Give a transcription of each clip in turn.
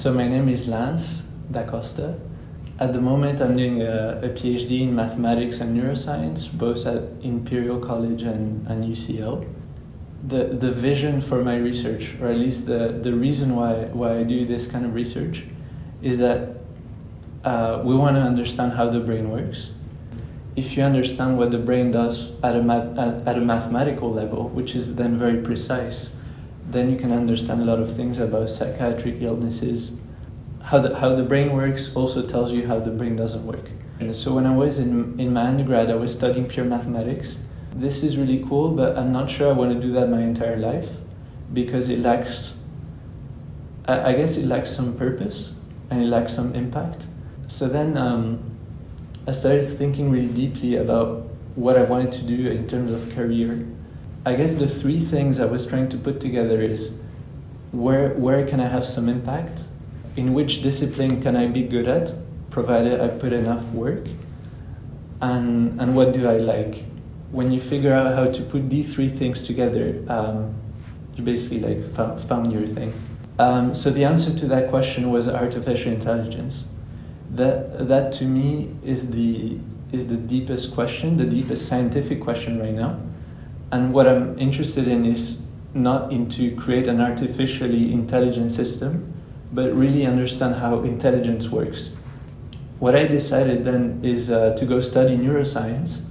So my name is Lance Da Costa. At the moment, I'm doing a PhD in Mathematics and Neuroscience, both at Imperial College and UCL. The vision for my research, or at least the reason why I do this kind of research, is that we want to understand how the brain works. If you understand what the brain does at a mathematical level, which is then very precise, then you can understand a lot of things about psychiatric illnesses. How the brain works also tells you how the brain doesn't work. And so when I was in my undergrad, I was studying pure mathematics. This is really cool, but I'm not sure I want to do that my entire life because it lacks, I guess it lacks some purpose and it lacks some impact. So then I started thinking really deeply about what I wanted to do in terms of career. I guess the three things I was trying to put together is where can I have some impact? In which discipline can I be good at, provided I put enough work? And what do I like? When you figure out how to put these three things together, you basically found your thing. So the answer to that question was artificial intelligence. That to me is the deepest question, the deepest scientific question right now. And what I'm interested in is not to create an artificially intelligent system, but really understand how intelligence works. What I decided then is to go study neuroscience.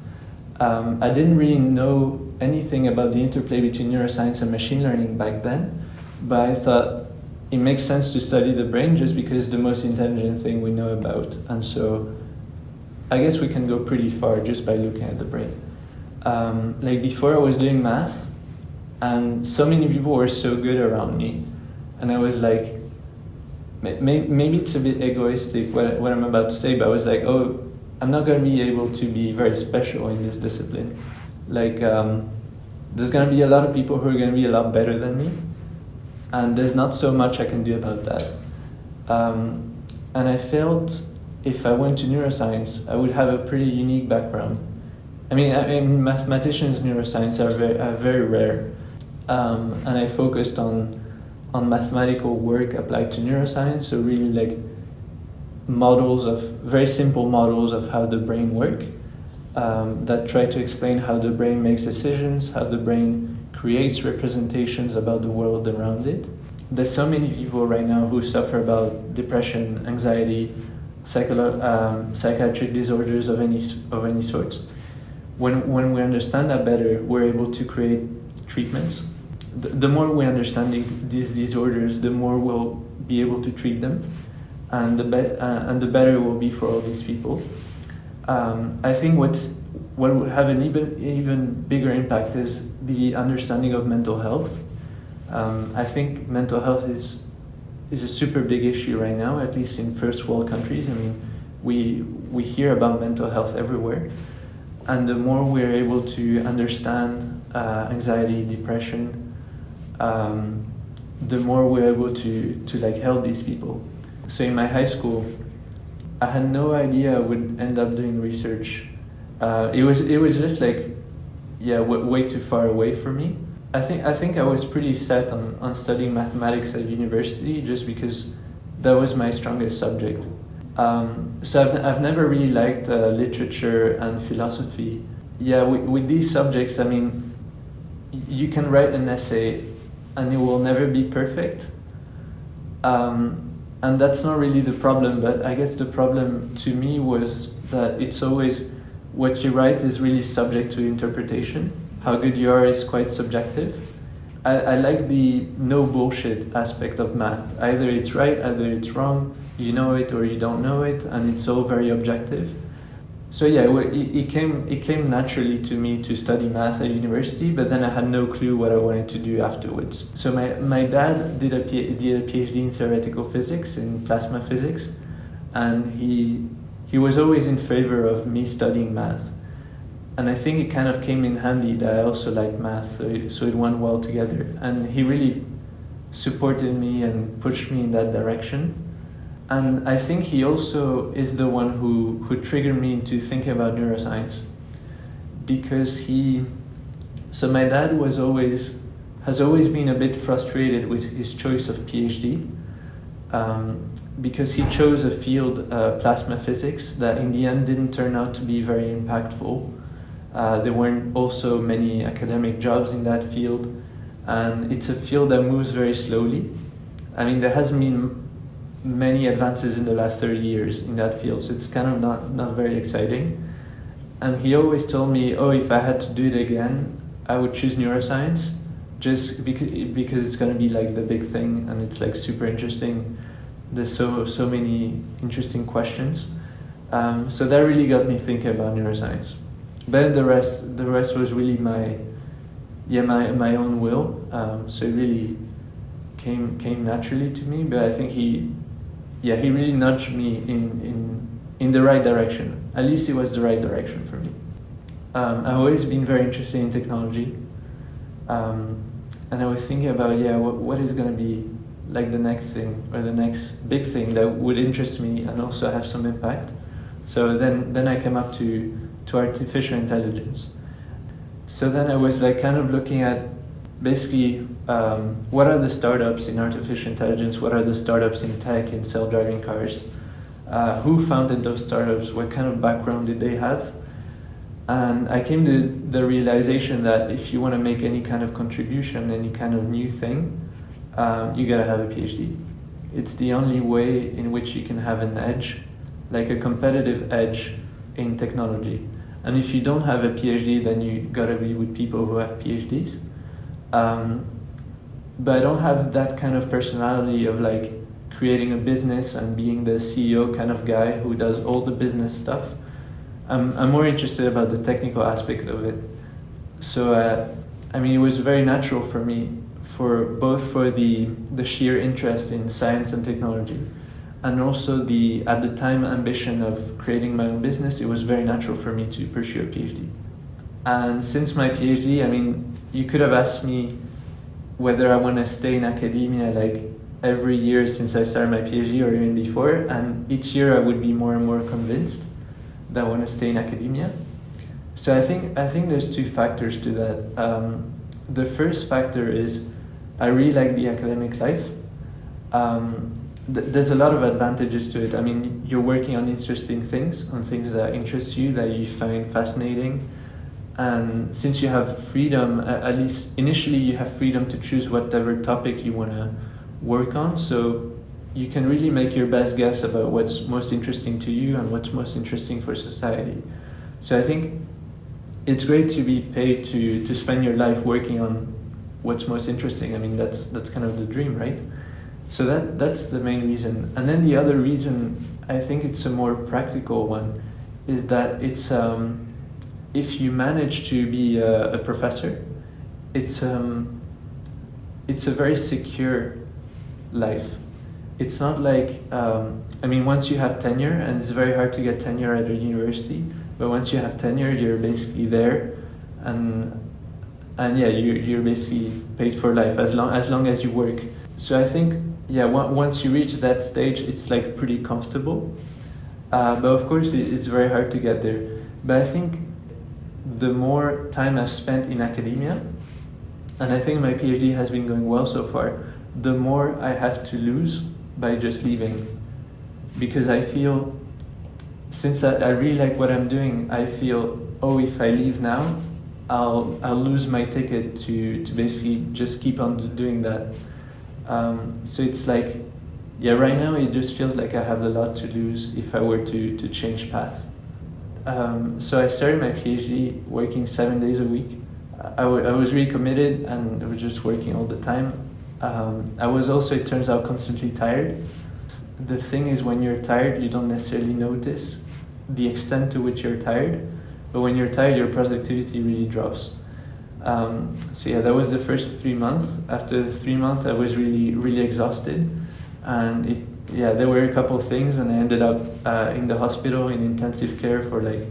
I didn't really know anything about the interplay between neuroscience and machine learning back then, but I thought it makes sense to study the brain just because it's the most intelligent thing we know about. And so I guess we can go pretty far just by looking at the brain. Before I was doing math, and so many people were so good around me, and I was like, maybe it's a bit egoistic what I'm about to say, but I was like, oh, I'm not going to be able to be very special in this discipline. There's going to be a lot of people who are going to be a lot better than me, and there's not so much I can do about that. And I felt if I went to neuroscience, I would have a pretty unique background. I mean, mathematicians in neuroscience are very rare, and I focused on mathematical work applied to neuroscience, so really very simple models of how the brain works that try to explain how the brain makes decisions, how the brain creates representations about the world around it. There's so many people right now who suffer about depression, anxiety, psychiatric disorders of any sorts. When we understand that better, we're able to create treatments. The more we understand these disorders, the more we'll be able to treat them, and the better it will be for all these people. I think what would have an even bigger impact is the understanding of mental health. I think mental health is a super big issue right now, at least in first world countries. I mean, we hear about mental health everywhere, and the more we're able to understand anxiety, depression, the more we're able to help these people. So in my high school, I had no idea I would end up doing research. It was just way too far away for me. I think I was pretty set on studying mathematics at university just because that was my strongest subject. So I've never really liked literature and philosophy. Yeah, with these subjects, I mean, you can write an essay and it will never be perfect. And that's not really the problem, but I guess the problem to me was that it's always what you write is really subject to interpretation. How good you are is quite subjective. I like the no bullshit aspect of math. Either it's right, either it's wrong, you know it or you don't know it, and it's all very objective. So yeah, it came naturally to me to study math at university, but then I had no clue what I wanted to do afterwards. So my dad did a PhD in theoretical physics, in plasma physics, and he was always in favor of me studying math. And I think it kind of came in handy that I also like math, so it went well together. And he really supported me and pushed me in that direction. And I think he also is the one who triggered me into thinking about neuroscience, because so my dad has always been a bit frustrated with his choice of PhD. because he chose a field, plasma physics, that in the end didn't turn out to be very impactful. There weren't also many academic jobs in that field, and it's a field that moves very slowly. I mean, there hasn't been many advances in the last 30 years in that field, so it's kind of not very exciting. And he always told me, oh, if I had to do it again, I would choose neuroscience, just because it's going to be like the big thing, and it's like super interesting. There's so many interesting questions. So that really got me thinking about neuroscience. But the rest was really my own will. So it really came naturally to me. But I think he really nudged me in the right direction. At least it was the right direction for me. I've always been very interested in technology, and I was thinking about what is going to be like the next thing or the next big thing that would interest me and also have some impact. So then I came up to artificial intelligence. So then I was like kind of looking at basically what are the startups in artificial intelligence, what are the startups in tech, in self-driving cars, who founded those startups, what kind of background did they have. And I came to the realization that if you want to make any kind of contribution, any kind of new thing, you gotta have a PhD. It's the only way in which you can have an edge, like a competitive edge in technology. And if you don't have a PhD, then you gotta be with people who have PhDs. But I don't have that kind of personality of like creating a business and being the CEO kind of guy who does all the business stuff. I'm more interested about the technical aspect of it. So I mean, it was very natural for me, for the sheer interest in science and technology, and also at the time ambition of creating my own business. It was very natural for me to pursue a PhD. And since my PhD, I mean, you could have asked me whether I want to stay in academia like every year since I started my PhD or even before, and each year I would be more and more convinced that I want to stay in academia. So I think there's two factors to that. The first factor is I really like the academic life. There's a lot of advantages to it. I mean, you're working on interesting things, on things that interest you, that you find fascinating. And since you have freedom, at least initially you have freedom to choose whatever topic you want to work on. So you can really make your best guess about what's most interesting to you and what's most interesting for society. So I think it's great to be paid to spend your life working on what's most interesting. I mean, that's kind of the dream, right? So that's the main reason. And then the other reason, I think it's a more practical one, is that it's if you manage to be a professor, it's a very secure life. It's not like, I mean, once you have tenure, and it's very hard to get tenure at a university, but once you have tenure, you're basically there, and you're basically paid for life as long as you work. So I think, once you reach that stage, it's like pretty comfortable, but of course it's very hard to get there. But I think the more time I've spent in academia, and I think my PhD has been going well so far, the more I have to lose by just leaving. Because I feel, since I really like what I'm doing, I feel, if I leave now, I'll lose my ticket to basically just keep on doing that. So it's like, right now it just feels like I have a lot to lose if I were to change path. So I started my PhD working 7 days a week. I was really committed, and I was just working all the time. I was also, it turns out, constantly tired. The thing is, when you're tired, you don't necessarily notice the extent to which you're tired, but when you're tired, your productivity really drops. That was the first 3 months. After 3 months, I was really, really exhausted, and there were a couple of things, and I ended up in the hospital in intensive care for like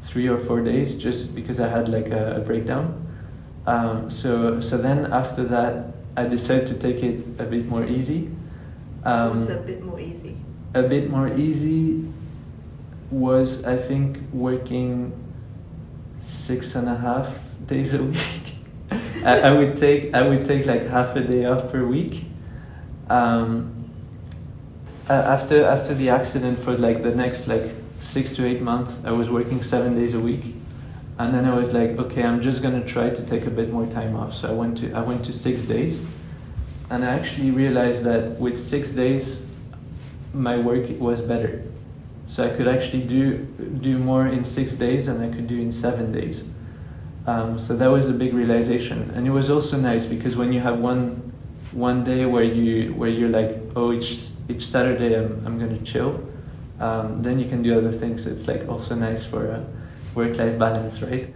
3 or 4 days, just because I had like a breakdown. So then after that, I decided to take it a bit more easy. What's a bit more easy? A bit more easy was, I think, working 6.5 days a week. I would take like half a day off per week. after the accident, for like the next like 6 to 8 months, I was working 7 days a week, and then I was like, okay, I'm just gonna try to take a bit more time off. So I went to 6 days, and I actually realized that with 6 days, my work was better. So I could actually do more in 6 days than I could do in 7 days. So that was a big realization, and it was also nice because when you have one day where you're like, oh, each Saturday I'm gonna chill, then you can do other things. So it's like also nice for a work-life balance, right?